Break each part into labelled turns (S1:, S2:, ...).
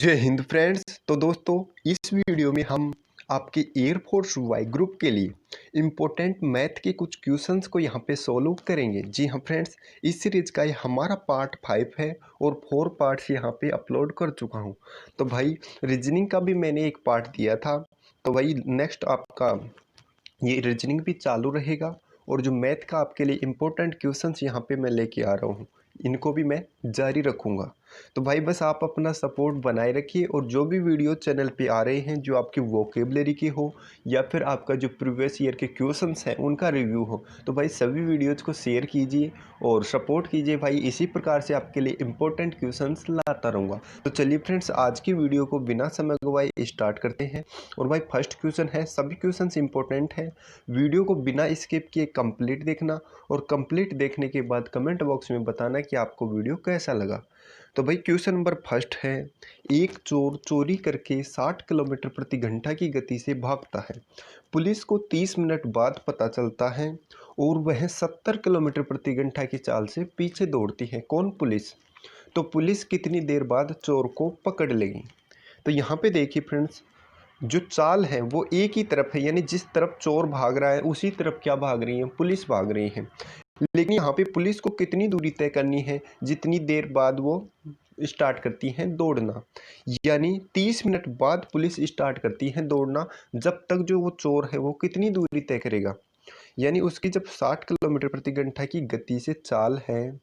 S1: जय हिंद फ्रेंड्स। तो दोस्तों, इस वीडियो में हम आपके एयरफोर्स वाई ग्रुप के लिए इम्पोर्टेंट मैथ के कुछ क्वेश्चंस को यहाँ पे सॉल्व करेंगे। जी हाँ फ्रेंड्स, इस सीरीज का ये हमारा पार्ट 5 है और 4 पार्ट्स यहाँ पे अपलोड कर चुका हूँ। तो भाई रीजनिंग का भी मैंने एक पार्ट दिया था, तो भाई नेक्स्ट आपका ये रीजनिंग भी चालू रहेगा और जो मैथ का आपके लिए इम्पोर्टेंट क्वेश्चंस यहाँ पे मैं लेके आ रहा हूँ, इनको भी मैं जारी रखूँगा। तो भाई बस आप अपना सपोर्ट बनाए रखिए और जो भी वीडियो चैनल पे आ रहे हैं जो आपकी वोकेबलरी की हो या फिर आपका जो प्रीवियस ईयर के क्वेश्चंस हैं उनका रिव्यू हो, तो भाई सभी वीडियोज़ को शेयर कीजिए और सपोर्ट कीजिए। भाई इसी प्रकार से आपके लिए इम्पोर्टेंट क्वेश्चंस लाता रहूँगा। तो चलिए फ्रेंड्स, आज की वीडियो को बिना समय गवाए स्टार्ट करते हैं। और भाई फर्स्ट क्वेश्चन है, सभी क्वेश्चंस इंपॉर्टेंट हैं, वीडियो को बिना स्किप किए कंप्लीट देखना और कंप्लीट देखने के बाद कमेंट बॉक्स में बताना कि आपको वीडियो कैसा लगा। तो भाई क्वेश्चन नंबर फर्स्ट है, एक चोर चोरी करके 60 किलोमीटर प्रति घंटा की गति से भागता है। पुलिस को 30 मिनट बाद पता चलता है और वह 70 किलोमीटर प्रति घंटा की चाल से पीछे दौड़ती है। कौन पुलिस? तो पुलिस कितनी देर बाद चोर को पकड़ लेगी? तो यहाँ पे देखिए फ्रेंड्स, जो चाल है वो एक ही तरफ है, यानी जिस तरफ चोर भाग रहा है उसी तरफ क्या भाग रही है, पुलिस भाग रही है। लेकिन यहाँ पे पुलिस को कितनी दूरी तय करनी है, जितनी देर बाद वो स्टार्ट करती है दौड़ना। यानी 30 मिनट बाद पुलिस स्टार्ट करती है दौड़ना, जब तक जो वो चोर है वो कितनी दूरी तय करेगा। यानी उसकी जब 60 किलोमीटर प्रति घंटा की गति से चाल है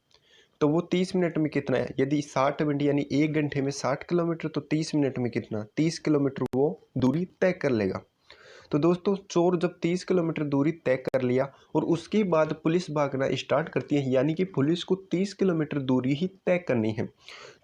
S1: तो वो 30 मिनट में कितना है, यदि 60 मिनट यानी 1 घंटे में 60 किलोमीटर, तो 30 मिनट में कितना, 30 किलोमीटर वो दूरी तय कर लेगा। तो दोस्तों, चोर जब 30 किलोमीटर दूरी तय कर लिया और उसके बाद पुलिस भागना स्टार्ट करती है, यानी कि पुलिस को 30 किलोमीटर दूरी ही तय करनी है।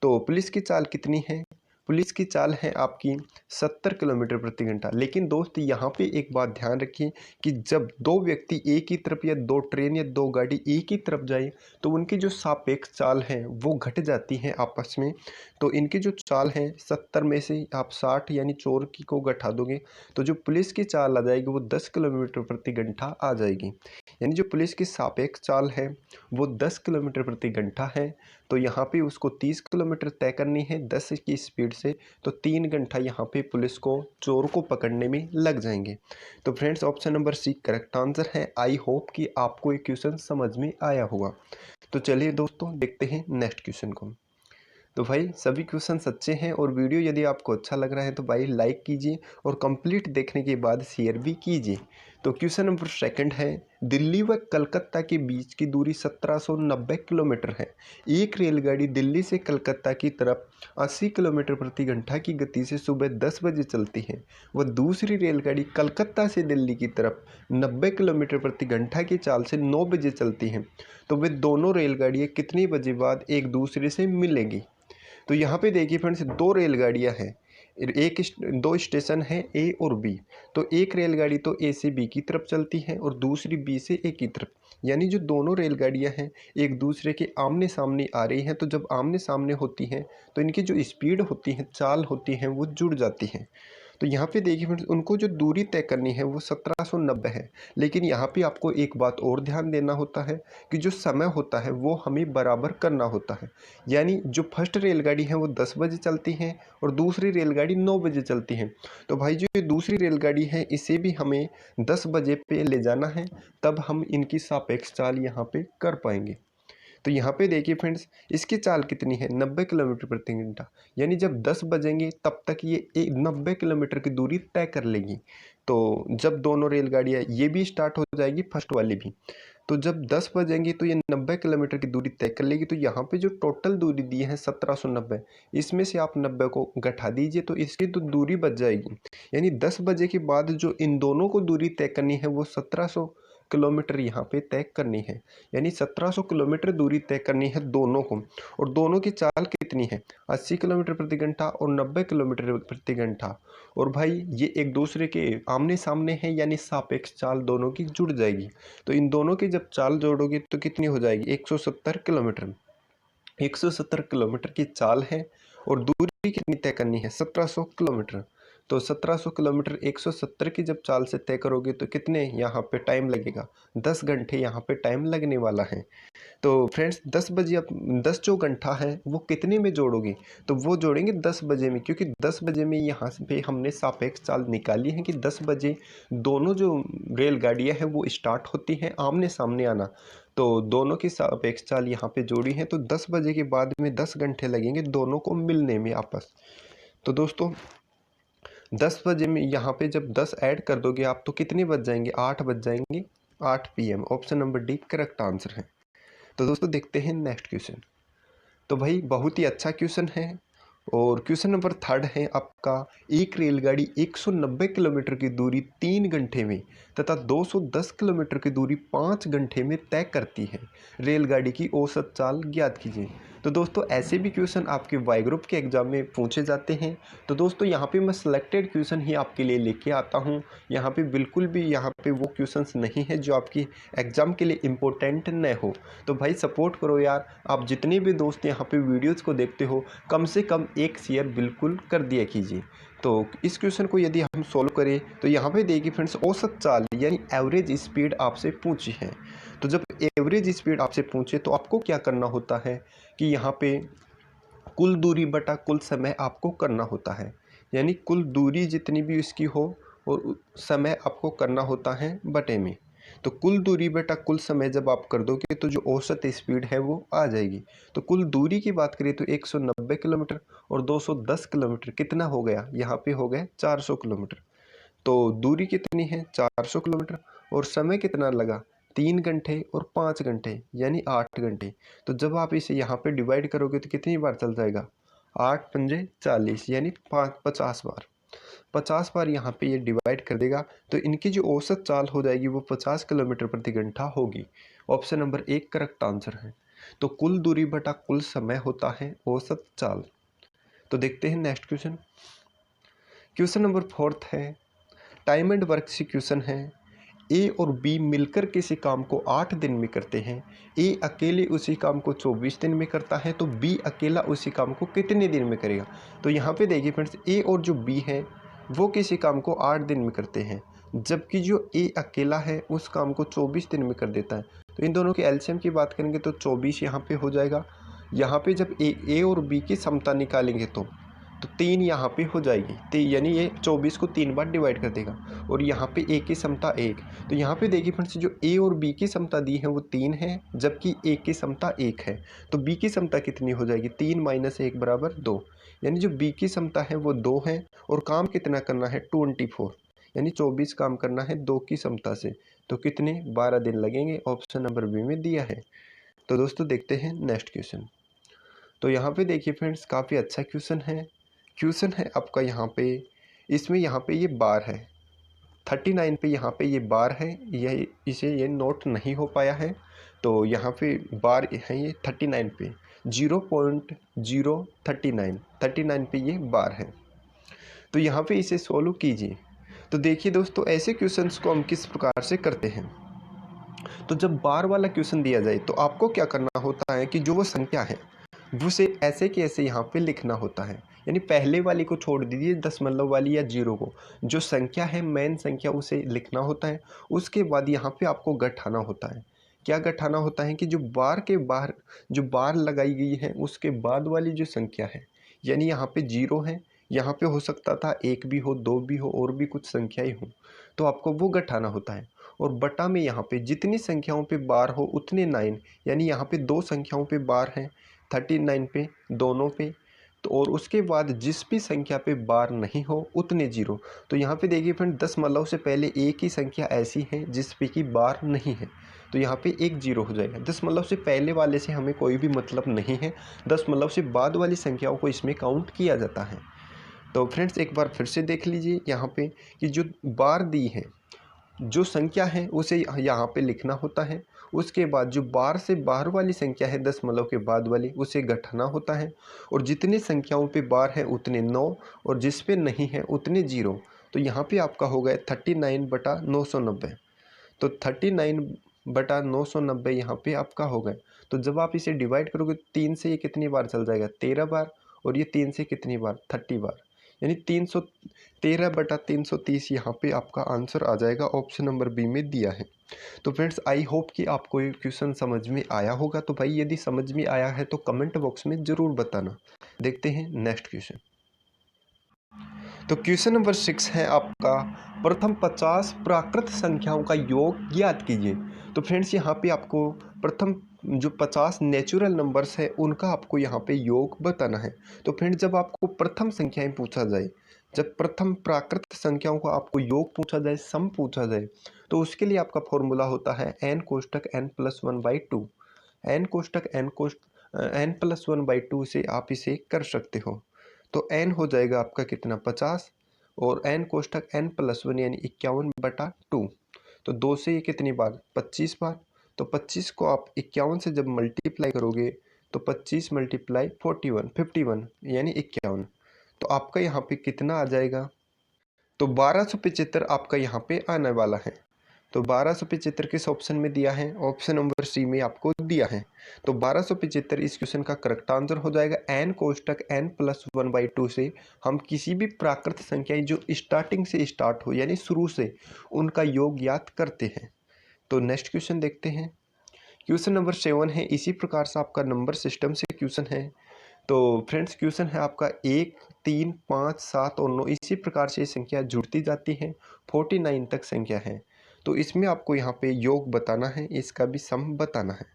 S1: तो पुलिस की चाल कितनी है? पुलिस की चाल है आपकी 70 किलोमीटर प्रति घंटा। लेकिन दोस्त, यहाँ पे एक बात ध्यान रखिए कि जब दो व्यक्ति एक ही तरफ या दो ट्रेन या दो गाड़ी एक ही तरफ जाए तो उनकी जो सापेक्ष चाल है वो घट जाती है आपस में। तो इनकी जो चाल है 70 में से आप 60 यानी चोर की को घटा दोगे तो जो पुलिस की चाल आ जाएगी वो 10 किलोमीटर प्रति घंटा आ जाएगी। यानी जो पुलिस की सापेक्ष चाल है वो 10 किलोमीटर प्रति घंटा है। तो यहाँ पे उसको 30 किलोमीटर तय करनी है 10 की स्पीड से, तो 3 घंटा यहाँ पे पुलिस को चोर को पकड़ने में लग जाएंगे। तो friends, option number C correct answer है। आई होप कि आपको ये क्वेश्चन समझ में आया होगा। तो चलिए दोस्तों, देखते हैं नेक्स्ट क्वेश्चन को। तो भाई सभी क्वेश्चन सच्चे हैं और वीडियो यदि आपको अच्छा लग रहा है तो भाई लाइक कीजिए और कंप्लीट देखने के बाद शेयर भी कीजिए। तो क्वेश्चन नंबर सेकंड है, दिल्ली व कलकत्ता के बीच की दूरी 1790 किलोमीटर है। एक रेलगाड़ी दिल्ली से कलकत्ता की तरफ 80 किलोमीटर प्रति घंटा की गति से सुबह 10 बजे चलती है व दूसरी रेलगाड़ी कलकत्ता से दिल्ली की तरफ 90 किलोमीटर प्रति घंटा की चाल से 9 बजे चलती है। तो वे दोनों रेलगाड़ियाँ कितने बजे बाद एक दूसरे से मिलेंगी? तो यहाँ पे देखिए फ्रेंड्स, दो रेलगाड़ियाँ हैं, दो स्टेशन हैं ए और बी। तो एक रेलगाड़ी तो ए से बी की तरफ चलती है और दूसरी बी से ए की तरफ। यानी जो दोनों रेलगाड़ियाँ हैं एक दूसरे के आमने सामने आ रही हैं, तो जब आमने सामने होती हैं तो इनकी जो स्पीड होती है, चाल होती है, वो जुड़ जाती हैं। तो यहाँ पे देखिए फ्रेंड्स, उनको जो दूरी तय करनी है वो 1790 है। लेकिन यहाँ पे आपको एक बात और ध्यान देना होता है कि जो समय होता है वो हमें बराबर करना होता है। यानी जो फर्स्ट रेलगाड़ी है वो 10 बजे चलती है और दूसरी रेलगाड़ी 9 बजे चलती है। तो भाई जो ये दूसरी रेलगाड़ी है इसे भी हमें 10 बजे पे ले जाना है, तब हम इनकी सापेक्ष चाल यहाँ पे कर पाएंगे। तो यहाँ पे देखिए फ्रेंड्स, इसकी चाल कितनी है, 90 किलोमीटर प्रति घंटा। यानी जब 10 बजेंगे तब तक ये 90 किलोमीटर की दूरी तय कर लेगी। तो जब दोनों रेलगाड़ियाँ, ये भी स्टार्ट हो जाएगी फर्स्ट वाली भी, तो जब 10 बजेंगी तो ये 90 किलोमीटर की दूरी तय कर लेगी। तो यहाँ पे जो टोटल दूरी दी है 1790, इसमें से आप 90 को घटा दीजिए तो इसकी तो दूरी बच जाएगी। यानी 10 बजे के बाद जो इन दोनों को दूरी तय करनी है वो 1700 किलोमीटर यहाँ पे तय करनी है। यानी 1700 किलोमीटर दूरी तय करनी है दोनों को। और दोनों की चाल कितनी है, 80 किलोमीटर प्रति घंटा और 90 किलोमीटर प्रति घंटा। और भाई ये एक दूसरे के आमने सामने हैं, यानी सापेक्ष चाल दोनों की जुड़ जाएगी। तो इन दोनों की जब चाल जोड़ोगे तो कितनी हो जाएगी, 170 किलोमीटर। 170 किलोमीटर की चाल है और दूरी कितनी तय करनी है, 1700 किलोमीटर। तो 1700 किलोमीटर 170 की जब चाल से तय करोगे तो कितने यहाँ पे टाइम लगेगा, 10 घंटे यहाँ पे टाइम लगने वाला है। तो फ्रेंड्स 10 बजे आप 10 जो घंटा है वो कितने में जोड़ोगे, तो वो जोड़ेंगे 10 बजे में, क्योंकि 10 बजे में यहाँ पे हमने सापेक्ष चाल निकाली है कि 10 बजे दोनों जो रेलगाड़ियाँ हैं वो स्टार्ट होती हैं आमने सामने आना। तो दोनों की सापेक्ष चाल यहाँ पे जोड़ी है, तो 10 बजे के बाद में 10 घंटे लगेंगे दोनों को मिलने में आपस। तो दोस्तों 10 बजे में यहाँ पे जब 10 ऐड कर दोगे आप तो कितने बज जाएंगे, 8 बज जाएंगे, 8 PM। Option number D correct answer है। तो दोस्तों देखते हैं नेक्स्ट क्वेश्चन। तो भाई बहुत ही अच्छा क्वेश्चन है, और क्वेश्चन नंबर 3 है आपका, एक रेलगाड़ी 190 किलोमीटर की दूरी 3 घंटे में तथा 210 किलोमीटर की दूरी 5 घंटे में तय करती है, रेलगाड़ी की औसत चाल ज्ञात कीजिए। तो दोस्तों ऐसे भी क्वेश्चन आपके वाई ग्रुप के एग्जाम में पूछे जाते हैं। तो दोस्तों यहाँ पे मैं सिलेक्टेड क्वेश्चन ही आपके लिए लेके आता हूँ। यहाँ पे बिल्कुल भी यहाँ पे वो क्वेश्चंस नहीं है जो आपकी एग्ज़ाम के लिए इम्पोर्टेंट न हो। तो भाई सपोर्ट करो यार, आप जितने भी दोस्त यहाँ पे वीडियोस को देखते हो कम से कम एक शेयर बिल्कुल कर दिया कीजिए। तो इस क्वेश्चन को यदि हम सोल्व करें तो यहाँ पे देखिए फ्रेंड्स, औसत चाल यानी एवरेज स्पीड आपसे पूछी है। तो जब एवरेज स्पीड आपसे पूछे तो आपको क्या करना होता है कि यहाँ पे कुल दूरी बटा कुल समय आपको करना होता है, यानी कुल दूरी जितनी भी इसकी हो और समय आपको करना होता है बटे में। तो कुल दूरी बटा कुल समय जब आप कर दोगे तो जो औसत स्पीड है वो आ जाएगी। तो कुल दूरी की बात करें तो 190 किलोमीटर और 210 किलोमीटर कितना हो गया, यहाँ पे हो गया 400 किलोमीटर। तो दूरी कितनी है 400 किलोमीटर, और समय कितना लगा 3 घंटे और 5 घंटे यानी 8 घंटे। तो जब आप इसे यहाँ पे डिवाइड करोगे तो कितनी बार चल जाएगा, 8 पंजे 40 यानी 50 बार। 50 बार यहाँ पे ये डिवाइड कर देगा, तो इनकी जो औसत चाल हो जाएगी वो 50 किलोमीटर प्रति घंटा होगी। ऑप्शन नंबर 1 करेक्ट आंसर है। तो कुल दूरी बटा कुल समय होता है औसत चाल। तो देखते हैं नेक्स्ट क्वेश्चन। क्वेश्चन नंबर 4 है, टाइम एंड वर्क से क्वेश्चन है। ए और बी मिलकर किसी काम को 8 दिन में करते हैं। ए अकेले उसी काम को 24 दिन में करता है, तो बी अकेला उसी काम को कितने दिन में करेगा। तो यहाँ पे देखिए फ्रेंड्स, ए और जो बी है वो किसी काम को 8 दिन में करते हैं, जबकि जो ए अकेला है उस काम को 24 दिन में कर देता है। तो इन दोनों के एलसीएम की बात करेंगे तो 24 यहाँ पे हो जाएगा। यहाँ पे जब ए और बी की समता निकालेंगे तो 3 यहाँ पे हो जाएगी, तो यानी ये 24 को 3 बार डिवाइड कर देगा, और यहाँ पे ए की समता 1। तो यहाँ पे देखिए फ्रेंड्स, जो ए और बी की समता दी है वो 3 है, जबकि ए की समता 1 है। तो बी की समता कितनी हो जाएगी, 3 माइनस 1 बराबर 2, यानी जो बी की समता है वो 2 है, और काम कितना करना है 24, यानी 24 काम करना है 2 की समता से। तो कितने 12 दिन लगेंगे, ऑप्शन नंबर बी में दिया है। तो दोस्तों देखते हैं नेक्स्ट क्वेश्चन। तो यहाँ पे देखिए फ्रेंड्स, काफ़ी अच्छा क्वेश्चन है आपका। यहाँ पे इसमें यहाँ पे ये बार है 39 पे, यहाँ पे ये बार है, यह इसे ये नोट नहीं हो पाया है। तो यहाँ पे बार है ये 39 पे 0.039 पे ये बार है। तो यहाँ पे इसे सोल्व कीजिए। तो देखिए दोस्तों, ऐसे क्वेश्चंस को हम किस प्रकार से करते हैं। तो जब बार वाला क्वेश्चन दिया जाए तो आपको क्या करना होता है कि जो वो संख्या है उसे ऐसे के ऐसे यहाँ पे लिखना होता है, यानी पहले वाली को छोड़ दीजिए, दशमलव वाली या जीरो को, जो संख्या है मेन संख्या उसे लिखना होता है। उसके बाद यहाँ पे आपको घटाना होता है। क्या घटाना होता है कि जो बार के बाहर जो बार लगाई गई है उसके बाद वाली जो संख्या है, यानी यहाँ पे जीरो है, यहाँ पे हो सकता था 1 भी हो, 2 भी हो, और भी कुछ संख्याएं हो, तो आपको वो घटाना होता है। और बटा में यहाँ पे जितनी संख्याओं पे बार हो उतने 9, यानी यहाँ पे 2 संख्याओं पे बार है 39 पे दोनों पे, तो और उसके बाद जिस भी संख्या पे बार नहीं हो उतने जीरो। तो यहाँ पे देखिए फ्रेंड, दशमलव से पहले एक ही संख्या ऐसी है जिस पे की बार नहीं है, तो यहाँ पे एक जीरो हो जाएगा। दशमलव से पहले वाले से हमें कोई भी मतलब नहीं है, दशमलव से बाद वाली संख्याओं को इसमें काउंट किया जाता है। तो फ्रेंड्स एक बार फिर से देख लीजिए यहाँ पे कि जो बार दी है, जो संख्या है उसे यहाँ पे लिखना होता है। उसके बाद जो बार से बाहर वाली संख्या है दशमलव के बाद वाली, उसे घटाना होता है, और जितने संख्याओं पे बार है उतने 9, और जिस पे नहीं है उतने जीरो। तो यहाँ पे आपका हो गया 39/990। तो 39/990 यहाँ पे आपका हो गया। तो जब आप इसे डिवाइड करोगे 3 से ये कितनी बार चल जाएगा, 13 बार, और ये 3 से कितनी बार 30 बार, यानी 313/330 यहाँ पे आपका आंसर आ जाएगा, ऑप्शन नंबर बी में दिया है। तो फ्रेंड्स आई होप कि आपको ये क्वेश्चन समझ में आया होगा। तो भाई यदि समझ में आया है तो कमेंट बॉक्स में ज़रूर बताना। देखते हैं नेक्स्ट क्वेश्चन। तो क्वेश्चन नंबर 6 है आपका, प्रथम 50 प्राकृत संख्याओं का योग ज्ञात कीजिए। तो फ्रेंड्स यहाँ पे आपको प्रथम जो 50 नेचुरल नंबर्स है उनका आपको यहाँ पे योग बताना है। तो फ्रेंड्स जब आपको प्रथम संख्याएं पूछा जाए, जब प्रथम प्राकृत संख्याओं का आपको योग पूछा जाए, सम पूछा जाए, तो उसके लिए आपका फॉर्मूला होता है n कोष्टक n+1/2। n+1/2 से आप इसे कर सकते हो। तो n हो जाएगा आपका कितना 50 और n कोष्टक n+1 यानी 51/2। तो 2 से ये कितनी बार 25 बार। तो 25 को आप 51 से जब मल्टीप्लाई करोगे तो 25 × 41 51 यानी 51। तो आपका यहाँ पे कितना आ जाएगा, तो 1275 आपका यहाँ पे आने वाला है। तो 1275 किस ऑप्शन में दिया है, ऑप्शन नंबर सी में आपको दिया है। तो 1275 इस क्वेश्चन का करेक्ट आंसर हो जाएगा। n कोष्टक n+1/2 से हम किसी भी प्राकृत संख्याएं जो स्टार्टिंग से स्टार्ट हो यानी शुरू से, उनका योग ज्ञात करते हैं। तो नेक्स्ट क्वेश्चन देखते हैं। क्वेश्चन नंबर 7 है, इसी प्रकार से आपका नंबर सिस्टम से क्वेश्चन है। तो फ्रेंड्स क्वेश्चन है आपका 1, 3, 5, 7 और 9 इसी प्रकार से संख्या जुड़ती जाती है, 49 तक संख्या है। तो इसमें आपको यहाँ पे योग बताना है, इसका भी सम बताना है।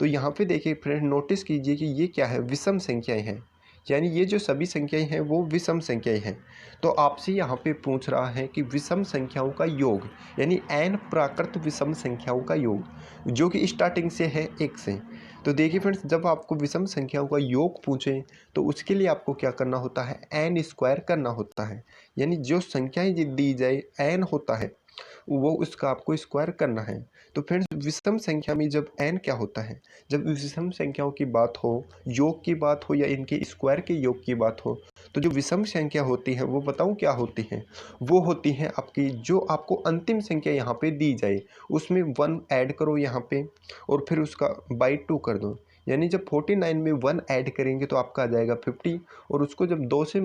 S1: तो यहाँ पे देखिए फ्रेंड नोटिस कीजिए कि ये क्या है, विषम संख्याएं हैं, यानी ये जो सभी संख्याएं हैं वो विषम संख्याएं हैं। तो आपसे यहाँ पे पूछ रहा है कि विषम संख्याओं का योग यानी n प्राकृत विषम संख्याओं का योग जो कि स्टार्टिंग से है 1 से। तो देखिए फ्रेंड्स जब आपको विषम संख्याओं का योग पूछें तो उसके लिए आपको क्या करना होता है, n स्क्वायर करना होता है। यानी जो संख्याएं दी जाए n होता है वो उसका आपको स्क्वायर करना है। तो फ्रेंड्स विषम संख्या में जब n क्या होता है, जब विषम संख्याओं की बात हो, योग की बात हो या इनके स्क्वायर के योग की बात हो, तो जो विषम संख्या होती है वो बताऊं क्या होती है, वो होती है आपकी जो आपको अंतिम संख्या यहाँ पे दी जाए उसमें 1 ऐड करो यहाँ पे और फिर उसका बाई 2 कर दो। यानी जब 49 में 1 ऐड करेंगे तो आपका आ जाएगा 50 और उसको जब 2 से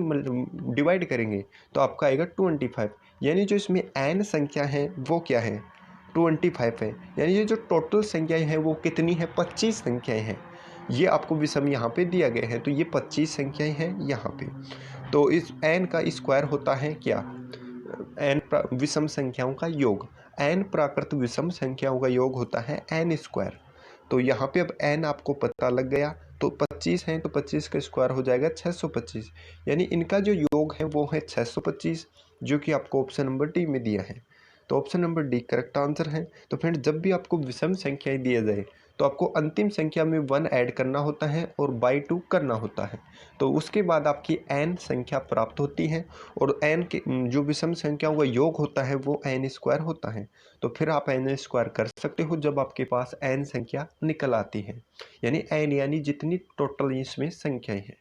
S1: डिवाइड करेंगे तो आपका आएगा 25। यानी जो इसमें n संख्या है वो क्या है 25 है। यानी ये जो टोटल संख्याएं हैं वो कितनी है 25 संख्याएं हैं। ये आपको विषम यहाँ पे दिया गया है, तो ये 25 संख्याएं हैं यहाँ पे। तो इस n का स्क्वायर होता है क्या, n विषम संख्याओं का योग, n प्राकृत विषम संख्याओं का योग होता है n स्क्वायर। तो यहाँ पे अब n आपको पता लग गया, तो 25 हैं तो 25 का स्क्वायर हो जाएगा 625। यानी इनका जो योग है वो है 625 जो कि आपको ऑप्शन नंबर डी में दिया है। तो option number D correct answer है। तो फ्रेंड जब भी आपको विषम संख्याएं दिया जाए तो आपको अंतिम संख्या में 1 ऐड करना होता है और बाई 2 करना होता है। तो उसके बाद आपकी n संख्या प्राप्त होती है और n के जो विषम संख्याओं का योग होता है वो n स्क्वायर होता है। तो फिर आप n स्क्वायर कर सकते हो जब आपके पास n संख्या निकल आती है, यानी n यानी जितनी टोटल इसमें संख्याएं हैं।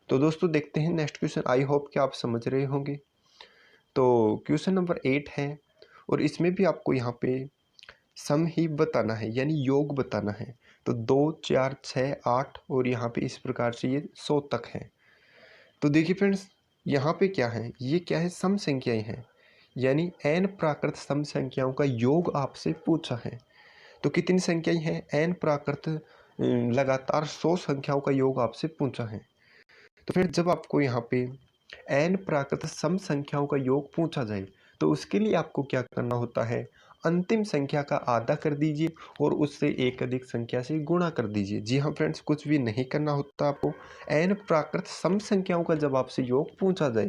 S1: तो दोस्तों देखते हैं नेक्स्ट क्वेश्चन, आई होप कि आप समझ रहे होंगे। तो क्वेश्चन नंबर 8 है और इसमें भी आपको यहाँ पे सम ही बताना है यानी योग बताना है। तो 2, 4, 6, 8 और यहाँ पे इस प्रकार से ये 100 तक है। तो देखिए फ्रेंड्स यहाँ पे क्या है, ये क्या है सम संख्याएं हैं, यानी n प्राकृत सम संख्याओं का योग आपसे पूछा है। तो कितनी संख्याएं हैं, n प्राकृत लगातार 100 संख्याओं का योग आपसे पूछा है। तो फिर जब आपको यहाँ पे n प्राकृत सम संख्याओं का योग पूछा जाए तो उसके लिए आपको क्या करना होता है, अंतिम संख्या का आधा कर दीजिए और उससे एक अधिक संख्या से गुणा कर दीजिए। जी हाँ फ्रेंड्स, कुछ भी नहीं करना होता आपको। n प्राकृत सम संख्याओं का जब आपसे योग पूछा जाए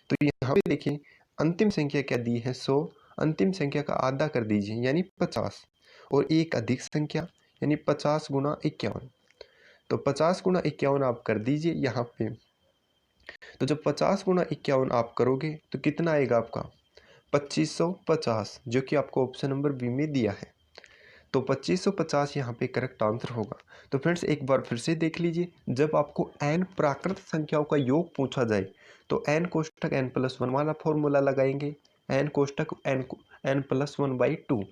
S1: तो यहाँ पे देखिए अंतिम संख्या क्या दी है 100, अंतिम संख्या का आधा कर दीजिए यानी 50 और एक अधिक संख्या यानी 50 × 51। तो 50 × 51 आप कर दीजिए यहाँ पे। तो जब 50 × 51 आप करोगे तो कितना आएगा आपका 2550 जो कि आपको ऑप्शन नंबर बी में दिया है। तो 2550 यहाँ पे करेक्ट आंसर होगा। तो फ्रेंड्स एक बार फिर से देख लीजिए, जब आपको n प्राकृत संख्याओं का योग पूछा जाए तो n कोष्टक n+1 वाला फॉर्मूला लगाएंगे, n कोष्टक n+1/2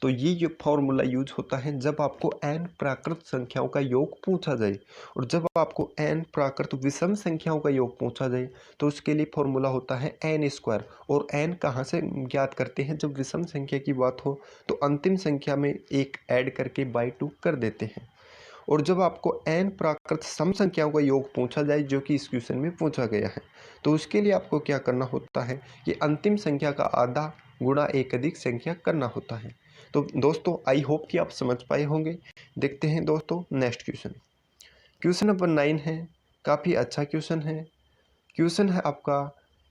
S1: तो ये फॉर्मूला यूज होता है जब आपको n प्राकृत संख्याओं का योग पूछा जाए, और जब आपको n प्राकृत विषम संख्याओं का योग पूछा जाए तो उसके लिए फॉर्मूला होता है n स्क्वायर। और n कहाँ से ज्ञात करते हैं? जब विषम संख्या की बात हो तो अंतिम संख्या में एक ऐड करके बाई 2 कर देते हैं। और जब आपको n प्राकृत सम संख्याओं का योग पूछा जाए, जो कि इस क्वेश्चन में पूछा गया है, तो उसके लिए आपको क्या करना होता है कि अंतिम संख्या का आधा गुणा एक अधिक संख्या करना होता है। तो दोस्तों आई होप कि आप समझ पाए होंगे। देखते हैं दोस्तों नेक्स्ट क्वेश्चन। क्वेश्चन नंबर 9 है, काफ़ी अच्छा क्वेश्चन है। क्वेश्चन है आपका,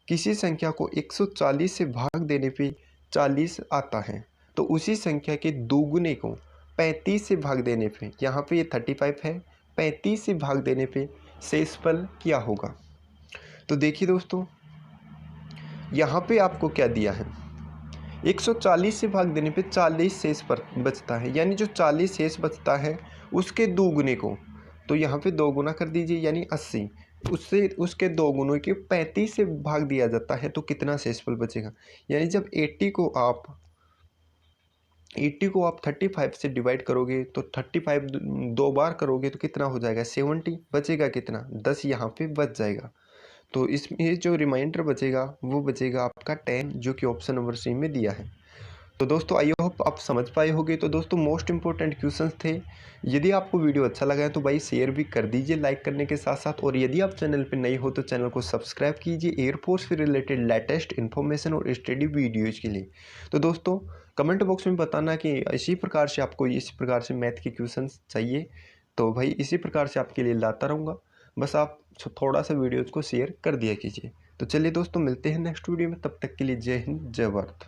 S1: किसी संख्या को 140 से भाग देने पे 40 आता है, तो उसी संख्या के दोगुने को 35 से भाग देने पे, यहाँ पे ये 35 है, 35 से भाग देने पे शेषफल क्या होगा? तो देखिए दोस्तों, यहाँ पे आपको क्या दिया है, 140 से भाग देने पे 40 शेष पर बचता है, यानी जो 40 शेष बचता है उसके दोगुने को, तो यहाँ पे 2 गुना कर दीजिए यानी 80, उससे उसके 2 गुनों के 35 से भाग दिया जाता है, तो कितना शेषफल बचेगा? यानी जब 80 को आप 35 से डिवाइड करोगे तो 35 दो बार करोगे तो कितना हो जाएगा? 70। बचेगा कितना? 10 यहाँ पे बच जाएगा। तो इसमें जो रिमाइंडर बचेगा वो बचेगा आपका 10, जो कि ऑप्शन नंबर सी में दिया है। तो दोस्तों आई होप आप समझ पाए होंगे। तो दोस्तों मोस्ट इंपॉर्टेंट क्वेश्चंस थे। यदि आपको वीडियो अच्छा लगा है तो भाई शेयर भी कर दीजिए लाइक करने के साथ साथ, और यदि आप चैनल पर नए हो तो चैनल को सब्सक्राइब कीजिए एयरफोर्स से रिलेटेड लेटेस्ट इन्फॉर्मेशन और स्टडी वीडियोज़ के लिए। तो दोस्तों कमेंट बॉक्स में बताना कि इसी प्रकार से आपको इस प्रकार से मैथ के क्वेश्चन चाहिए, तो भाई इसी प्रकार से आपके लिए लाता रहूँगा। बस आप थोड़ा सा वीडियोज़ को शेयर कर दिया कीजिए। तो चलिए दोस्तों मिलते हैं नेक्स्ट वीडियो में, तब तक के लिए जय हिंद जय भारत।